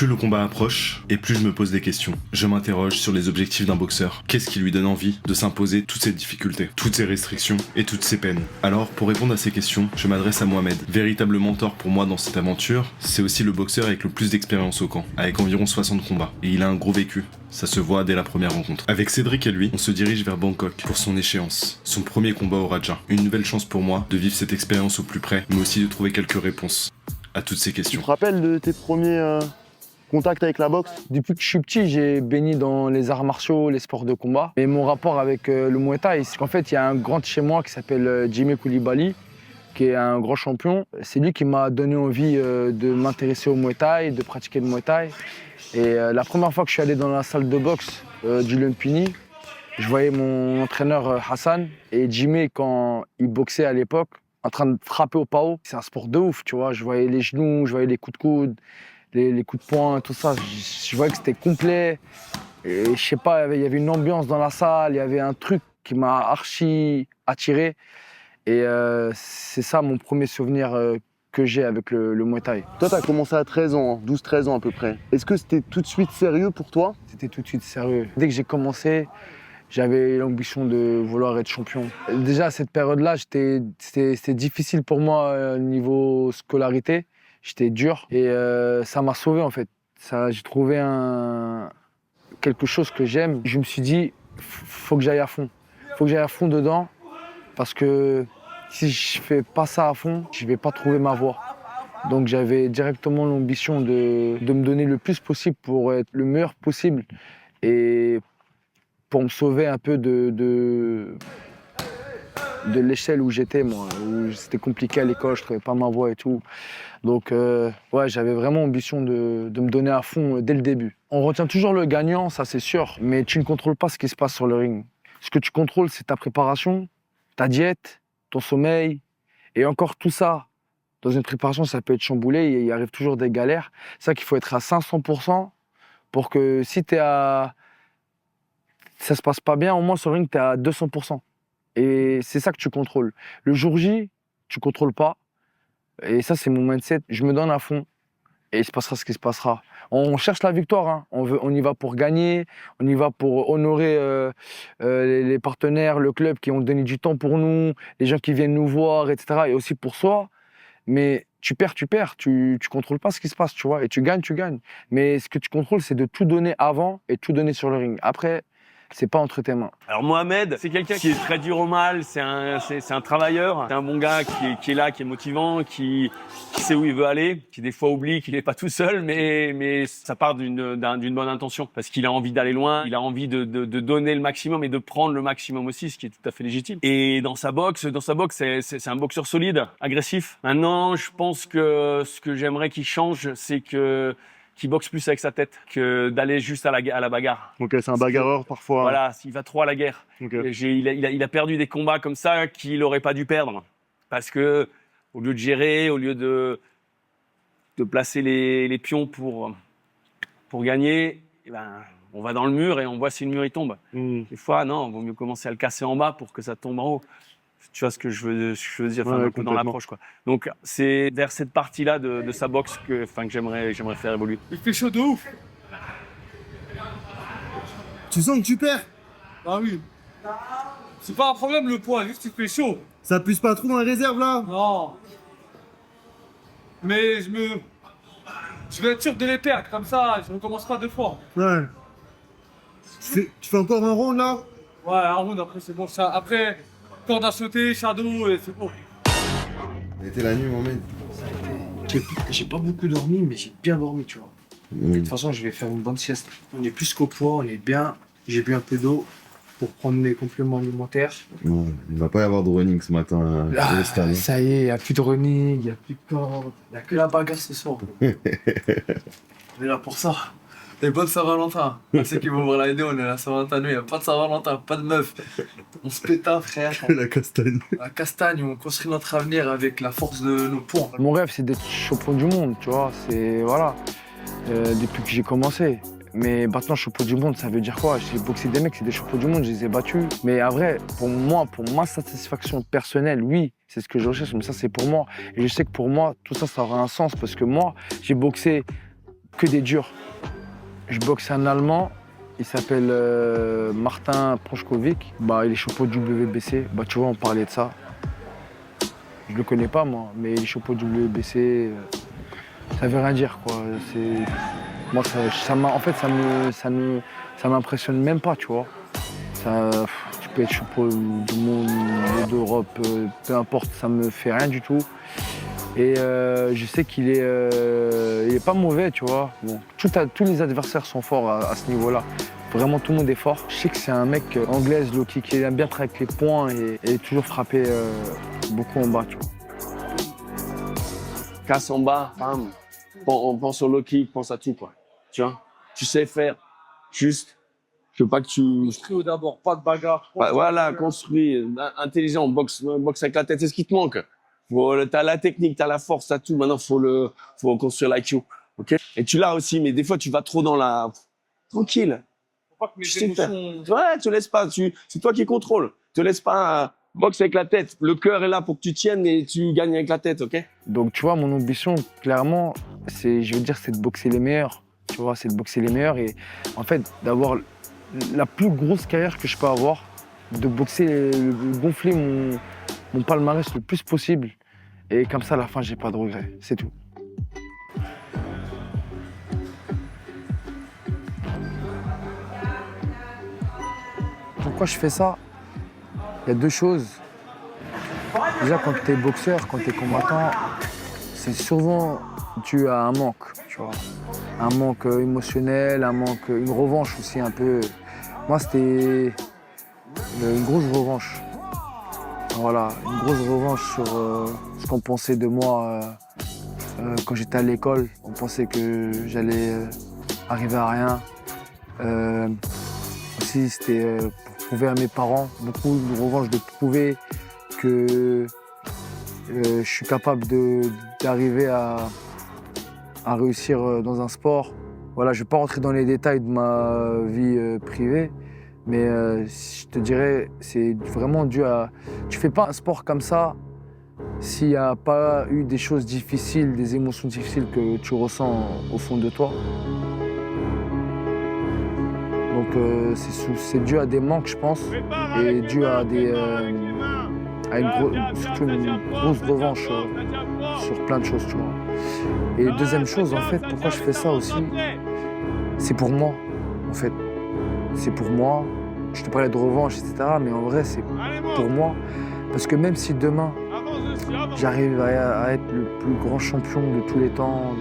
Plus le combat approche, et plus je me pose des questions. Je m'interroge sur les objectifs d'un boxeur. Qu'est-ce qui lui donne envie de s'imposer toutes ces difficultés, toutes ces restrictions et toutes ces peines? Alors, pour répondre à ces questions, je m'adresse à Mohamed. Véritable mentor pour moi dans cette aventure, c'est aussi le boxeur avec le plus d'expérience au camp, avec environ 60 combats. Et il a un gros vécu. Ça se voit dès la première rencontre. Avec Cédric et lui, on se dirige vers Bangkok pour son échéance, son premier combat au Raja. Une nouvelle chance pour moi de vivre cette expérience au plus près, mais aussi de trouver quelques réponses à toutes ces questions. Tu te rappelles de tes premiers contacts avec la boxe? Depuis que je suis petit, j'ai baigné dans les arts martiaux, les sports de combat. Et mon rapport avec le Muay Thai, c'est qu'en fait, il y a un grand de chez moi qui s'appelle Jimmy Koulibaly, qui est un grand champion. C'est lui qui m'a donné envie de m'intéresser au Muay Thai, de pratiquer le Muay Thai. Et la première fois que je suis allé dans la salle de boxe du Lumpini, je voyais mon entraîneur Hassan et Jimmy, quand il boxait à l'époque, en train de frapper au pao. C'est un sport de ouf, tu vois. Je voyais les genoux, je voyais les coups de coude, les coups de poing, tout ça. Je voyais que c'était complet. Et je sais pas, il y avait une ambiance dans la salle, il y avait un truc qui m'a archi attiré. Et c'est ça mon premier souvenir que j'ai avec le Muay Thai. Toi, tu as commencé à 13 ans, 12-13 ans à peu près. Est-ce que c'était tout de suite sérieux pour toi? C'était tout de suite sérieux. Dès que j'ai commencé, j'avais l'ambition de vouloir être champion. Déjà, à cette période-là, c'était difficile pour moi niveau scolarité. J'étais dur et ça m'a sauvé en fait. J'ai trouvé quelque chose que j'aime. Je me suis dit, faut que j'aille à fond. Faut que j'aille à fond dedans parce que si je fais pas ça à fond, je vais pas trouver ma voie. Donc j'avais directement l'ambition de me donner le plus possible pour être le meilleur possible et pour me sauver un peu de l'échelle où j'étais, moi, où c'était compliqué à l'école, je trouvais pas ma voie et tout. Donc, ouais, j'avais vraiment ambition de me donner à fond dès le début. On retient toujours le gagnant, ça c'est sûr, mais tu ne contrôles pas ce qui se passe sur le ring. Ce que tu contrôles, c'est ta préparation, ta diète, ton sommeil, et encore tout ça. Dans une préparation, ça peut être chamboulé, il arrive toujours des galères. C'est ça qu'il faut être à 500% pour que si ça se passe pas bien, au moins sur le ring, tu es à 200%. Et c'est ça que tu contrôles. Le jour J, tu contrôles pas. Et ça, c'est mon mindset. Je me donne à fond et il se passera ce qui se passera. On cherche la victoire, hein. On y va pour gagner, on y va pour honorer les partenaires, le club qui ont donné du temps pour nous, les gens qui viennent nous voir, etc. Et aussi pour soi. Mais tu perds. Tu contrôles pas ce qui se passe, tu vois. Et tu gagnes. Mais ce que tu contrôles, c'est de tout donner avant et tout donner sur le ring. Après, c'est pas entre tes mains. Alors Mohamed, c'est quelqu'un qui est très dur au mal, c'est un travailleur, c'est un bon gars qui est là, qui est motivant, qui sait où il veut aller, qui des fois oublie qu'il n'est pas tout seul, mais ça part d'une bonne intention, parce qu'il a envie d'aller loin, il a envie de donner le maximum et de prendre le maximum aussi, ce qui est tout à fait légitime. Et dans sa boxe, c'est un boxeur solide, agressif. Maintenant, je pense que ce que j'aimerais qu'il change, c'est qu'il boxe plus avec sa tête que d'aller juste à la bagarre. Ok, c'est un bagarreur parfois. Voilà, il va trop à la guerre. Okay. Il a perdu des combats comme ça qu'il n'aurait pas dû perdre. Parce que, au lieu de gérer, au lieu de placer les pions pour gagner, eh ben, on va dans le mur et on voit si le mur il tombe. Des fois, non, il vaut mieux commencer à le casser en bas pour que ça tombe en haut. Tu vois ce que je veux dire, un peu dans l'approche, quoi. Donc, c'est vers cette partie-là de sa boxe que j'aimerais faire évoluer. Il fait chaud de ouf. Tu sens que tu perds? Ah oui. C'est pas un problème le poids, juste il fait chaud. Ça pousse pas trop dans les réserves là? Non. Mais je vais être sûr de les perdre, comme ça je recommence pas deux fois. Ouais. Tu fais encore un round là? Ouais, un round après c'est bon. Ça, après, corde à sauter, shadow et c'est bon. Ça a été la nuit, Mohamed. J'ai pas beaucoup dormi, mais j'ai bien dormi, tu vois. De toute façon, je vais faire une bonne sieste. On est plus qu'au poids, on est bien. J'ai bu un peu d'eau pour prendre mes compléments alimentaires. Ouais, il va pas y avoir de running ce matin. Ça y est, il n'y a plus de running, il n'y a plus de corde, il n'y a que la bagarre ce soir. On est là pour ça. Et bonne Saint-Valentin. On sait qu'ils vont voir la vidéo, on est à la Saint-Valentin, nous, il n'y a pas de Saint-Valentin, pas de meuf. On se péta, frère. La castagne. La castagne, on construit notre avenir avec la force de nos poings. Mon rêve, c'est d'être champion du monde, tu vois. C'est, voilà, depuis que j'ai commencé. Mais maintenant, champion du monde, ça veut dire quoi? J'ai boxé des mecs, c'est des champions du monde, je les ai battus. Mais en vrai, pour moi, pour ma satisfaction personnelle, oui, c'est ce que je recherche, mais ça, c'est pour moi. Et je sais que pour moi, tout ça, ça aura un sens parce que moi, j'ai boxé que des durs. Je boxe un Allemand, il s'appelle Martin Prochkovic. Bah, il est champion WBC. Bah, tu vois, on parlait de ça. Je le connais pas, moi, mais il est champion WBC. Ça veut rien dire, quoi. Moi, en fait, ça m'impressionne même pas, tu vois. Tu peux être champion du monde, d'Europe, peu importe, ça me fait rien du tout. Et je sais qu'il est pas mauvais, tu vois. Bon, tous les adversaires sont forts à ce niveau-là. Vraiment, tout le monde est fort. Je sais que c'est un mec anglaise, low kick, qui aime bien travailler avec les poings et toujours frapper beaucoup en bas, tu vois. Casse en bas, bam. Pense au low kick, pense à tout, quoi. Tu vois, tu sais faire. Juste, je veux pas que tu... Construis d'abord, pas de bagarre. Voilà, construit, intelligent, boxe avec la tête, c'est ce qui te manque. T'as la technique, t'as la force, t'as tout. Maintenant, faut construire l'IQ. Ok? Et tu l'as aussi, mais des fois, tu vas trop dans la... Tranquille. Faut pas que mes Tu sais faire. émotions... Ouais, te laisse pas. C'est toi qui contrôle. Te laisse pas boxe avec la tête. Le cœur est là pour que tu tiennes et tu gagnes avec la tête, ok? Donc, tu vois, mon ambition, clairement, c'est de boxer les meilleurs. Tu vois, c'est de boxer les meilleurs et, en fait, d'avoir la plus grosse carrière que je peux avoir, de boxer, de gonfler mon palmarès le plus possible. Et comme ça, à la fin, j'ai pas de regrets. C'est tout. Pourquoi je fais ça? Il y a deux choses. Déjà, quand tu es boxeur, quand tu es combattant, c'est souvent dû à un manque, tu vois. Un manque émotionnel, une revanche aussi un peu. Moi, c'était une grosse revanche. Voilà, une grosse revanche sur ce qu'on pensait de moi quand j'étais à l'école. On pensait que j'allais arriver à rien. Aussi, c'était pour prouver à mes parents, beaucoup de revanche de prouver que je suis capable d'arriver à réussir dans un sport. Voilà, je ne vais pas rentrer dans les détails de ma vie privée, mais je te dirais, c'est vraiment dû à... Tu fais pas un sport comme ça s'il n'y a pas eu des choses difficiles, des émotions difficiles que tu ressens au fond de toi. Donc c'est dû à des manques, je pense, et dû à surtout une grosse revanche sur plein de choses, tu vois. Et deuxième chose, en fait, pourquoi je fais ça aussi, c'est pour moi, en fait. C'est pour moi. Je te parlais de revanche, etc., mais en vrai, c'est pour moi. Parce que même si demain, j'arrive à être le plus grand champion de tous les temps,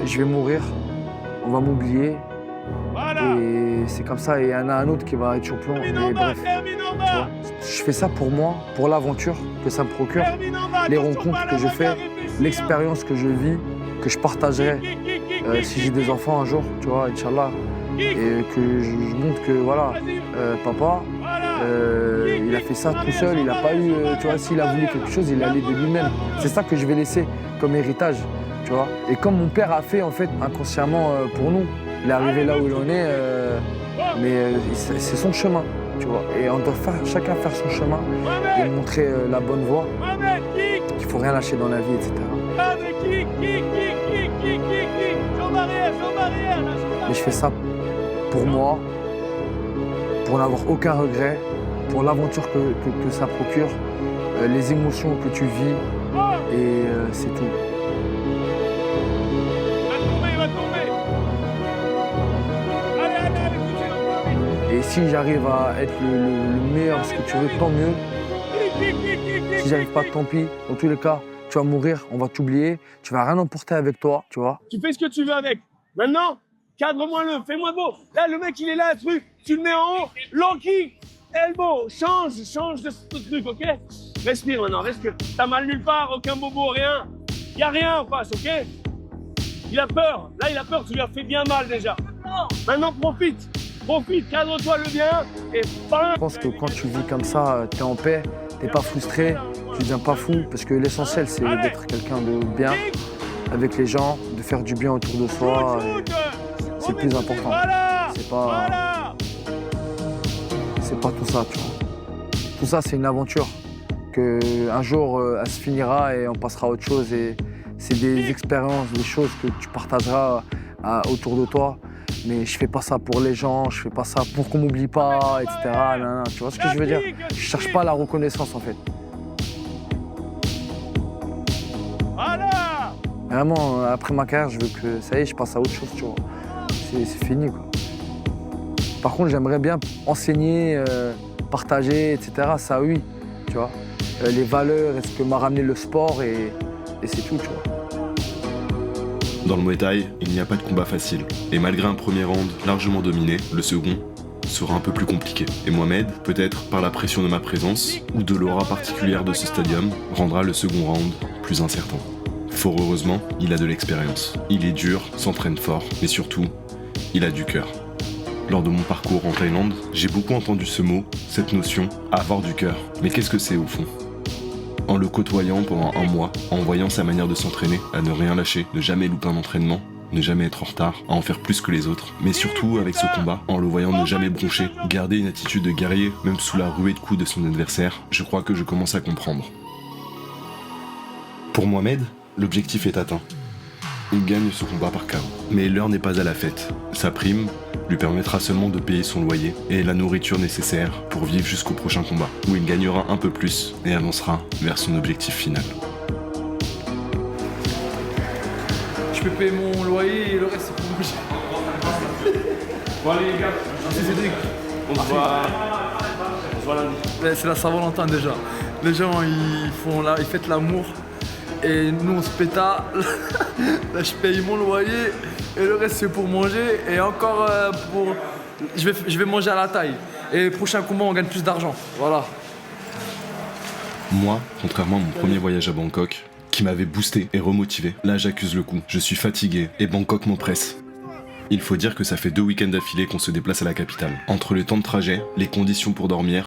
je vais mourir, on va m'oublier. Et c'est comme ça, et il y en a un autre qui va être champion. Et bref, tu vois, je fais ça pour moi, pour l'aventure que ça me procure, les rencontres que je fais, l'expérience que je vis, que je partagerai si j'ai des enfants un jour, tu vois, Inch'Allah. Et que je montre que, voilà, papa, il a fait ça tout seul, il n'a pas eu, tu vois, s'il a voulu quelque chose, il est allé de lui-même. C'est ça que je vais laisser comme héritage, tu vois. Et comme mon père a fait, en fait, inconsciemment pour nous. Il est arrivé là où il en est, mais c'est son chemin, tu vois. Et on doit chacun faire son chemin et montrer la bonne voie, qu'il ne faut rien lâcher dans la vie, etc. Mais je fais ça pour moi, pour n'avoir aucun regret, pour l'aventure que ça procure, les émotions que tu vis, et c'est tout. Et si j'arrive à être le meilleur, ce que tu veux, tant mieux. Si j'arrive pas, tant pis. Dans tous les cas, tu vas mourir, on va t'oublier, tu vas rien emporter avec toi, tu vois. Tu fais ce que tu veux avec. Maintenant, cadre-moi-le, fais-moi beau. Là, le mec, il est là, le truc. Tu le mets en haut. Low kick, elbow, change de truc, ok? Respire maintenant, respire. T'as mal nulle part, aucun bobo, rien. Y a rien en face, ok? Il a peur. Là, il a peur, tu lui as fait bien mal déjà. Maintenant, profite, cadre-toi le bien et bam. Je pense que quand tu vis comme ça, t'es en paix, t'es pas frustré, tu deviens pas fou, parce que l'essentiel, c'est d'être quelqu'un de bien avec les gens, de faire du bien autour de soi. C'est le plus important. C'est pas tout ça, tu vois. Tout ça, c'est une aventure que un jour, elle se finira et on passera à autre chose. Et c'est des expériences, des choses que tu partageras autour de toi, mais je fais pas ça pour les gens, je fais pas ça pour qu'on m'oublie pas, etc. Nan, nan. Tu vois ce que je veux dire? Je cherche pas la reconnaissance en fait. Vraiment, après ma carrière, je veux que ça y est, je passe à autre chose, tu vois. C'est fini, quoi. Par contre, j'aimerais bien enseigner, partager, etc. Ça, oui, tu vois. Les valeurs, est-ce que m'a ramené le sport et c'est tout, tu vois. Dans le Muay Thai, il n'y a pas de combat facile. Et malgré un premier round largement dominé, le second sera un peu plus compliqué. Et Mohamed, peut-être par la pression de ma présence ou de l'aura particulière de ce stadium, rendra le second round plus incertain. Fort heureusement, il a de l'expérience. Il est dur, s'entraîne fort, mais surtout, il a du cœur. Lors de mon parcours en Thaïlande, j'ai beaucoup entendu ce mot, cette notion, avoir du cœur. Mais qu'est-ce que c'est au fond? En le côtoyant pendant un mois, en voyant sa manière de s'entraîner, à ne rien lâcher, ne jamais louper un entraînement, ne jamais être en retard, à en faire plus que les autres, mais surtout avec ce combat, en le voyant ne jamais broncher, garder une attitude de guerrier, même sous la ruée de coups de son adversaire, je crois que je commence à comprendre. Pour Mohamed, l'objectif est atteint. Il gagne ce combat par KO. Mais l'heure n'est pas à la fête. Sa prime lui permettra seulement de payer son loyer et la nourriture nécessaire pour vivre jusqu'au prochain combat, où il gagnera un peu plus et avancera vers son objectif final. Je peux payer mon loyer et le reste c'est pour manger. Bon allez les gars, C'est Cédric. on se voit lundi. C'est la Saint-Valentin déjà. Les gens ils fêtent l'amour et nous on se péta. Là je paye mon loyer et le reste c'est pour manger et encore je vais manger à la taille. Et prochain combat on gagne plus d'argent. Voilà. Moi, contrairement à mon premier voyage à Bangkok, qui m'avait boosté et remotivé, là j'accuse le coup. Je suis fatigué et Bangkok m'oppresse. Il faut dire que ça fait 2 week-ends d'affilée qu'on se déplace à la capitale. Entre le temps de trajet, les conditions pour dormir,